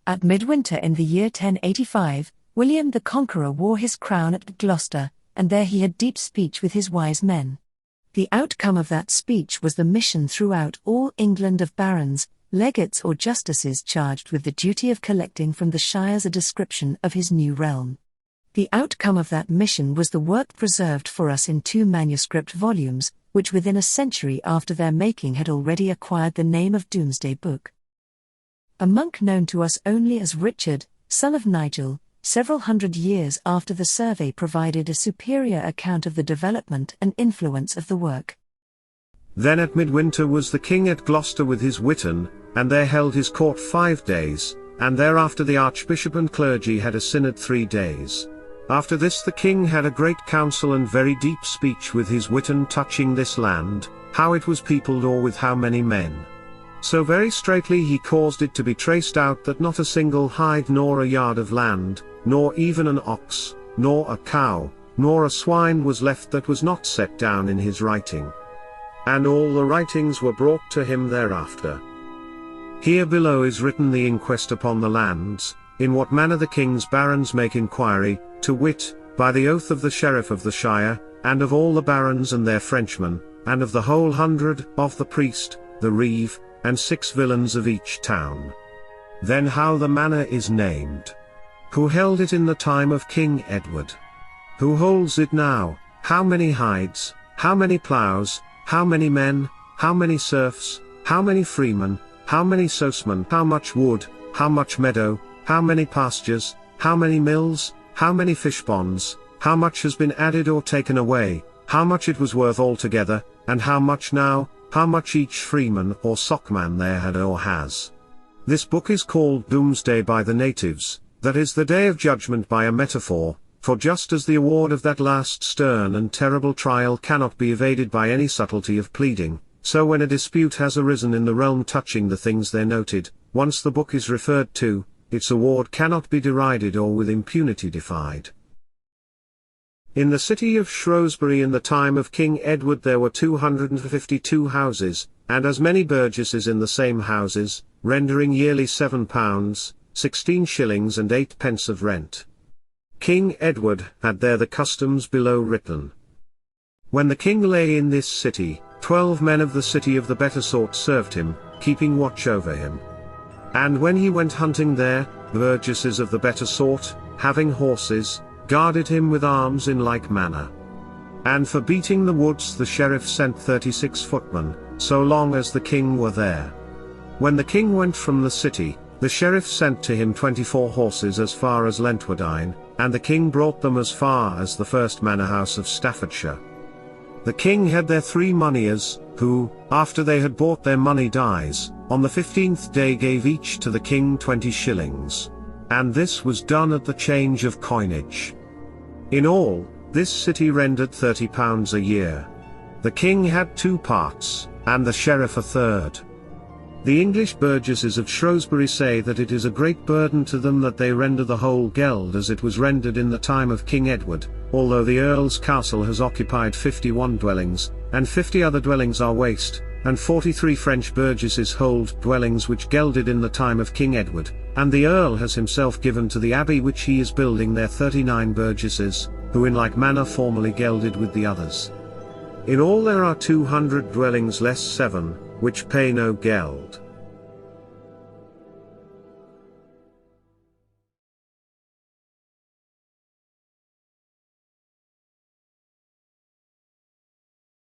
At midwinter in the year 1085, William the Conqueror wore his crown at Gloucester, and there he had deep speech with his wise men. The outcome of that speech was the mission throughout all England of barons, legates or justices charged with the duty of collecting from the shires a description of his new realm. The outcome of that mission was the work preserved for us in 2 manuscript volumes, which within a century after their making had already acquired the name of Domesday Book. A monk known to us only as Richard, son of Nigel, several hundred years after the survey provided a superior account of the development and influence of the work. Then at midwinter was the king at Gloucester with his witan, and there held his court 5 days, and thereafter the archbishop and clergy had a synod 3 days. After this the king had a great council and very deep speech with his witan touching this land, how it was peopled or with how many men. So very straightly he caused it to be traced out that not a single hide nor a yard of land, nor even an ox, nor a cow, nor a swine was left that was not set down in his writing. And all the writings were brought to him thereafter. Here below is written the inquest upon the lands, in what manner the king's barons make inquiry, to wit, by the oath of the sheriff of the shire, and of all the barons and their Frenchmen, and of the whole 100, of the priest, the reeve, and 6 villains of each town. Then how the manor is named. Who held it in the time of King Edward? Who holds it now? How many hides? How many ploughs? How many men? How many serfs? How many freemen? How many sosmen? How much wood? How much meadow? How many pastures? How many mills? How many fish ponds? How much has been added or taken away? How much it was worth altogether, and how much now? How much each freeman or sockman there had or has? This book is called Domesday by the natives, that is the day of judgment by a metaphor, for just as the award of that last stern and terrible trial cannot be evaded by any subtlety of pleading, so when a dispute has arisen in the realm touching the things there noted, once the book is referred to, its award cannot be derided or with impunity defied. In the city of Shrewsbury in the time of King Edward there were 252 houses, and as many burgesses in the same houses, rendering yearly £7, 16 shillings and 8 pence of rent. King Edward had there the customs below written. When the king lay in this city, 12 men of the city of the better sort served him, keeping watch over him. And when he went hunting there, the burgesses of the better sort, having horses, guarded him with arms in like manner. And for beating the woods the sheriff sent 36 footmen, so long as the king were there. When the king went from the city, the sheriff sent to him 24 horses as far as Lentwardine, and the king brought them as far as the first manor house of Staffordshire. The king had there 3 moneyers, who, after they had bought their money dies, on the 15th day gave each to the king 20 shillings. And this was done at the change of coinage. In all, this city rendered £30 a year. The king had 2 parts, and the sheriff a third. The English burgesses of Shrewsbury say that it is a great burden to them that they render the whole geld as it was rendered in the time of King Edward, although the Earl's castle has occupied 51 dwellings, and 50 other dwellings are waste, and 43 French burgesses hold dwellings which gelded in the time of King Edward, and the Earl has himself given to the abbey which he is building there 39 burgesses, who in like manner formerly gelded with the others. In all there are 200 dwellings less 7, which pay no geld.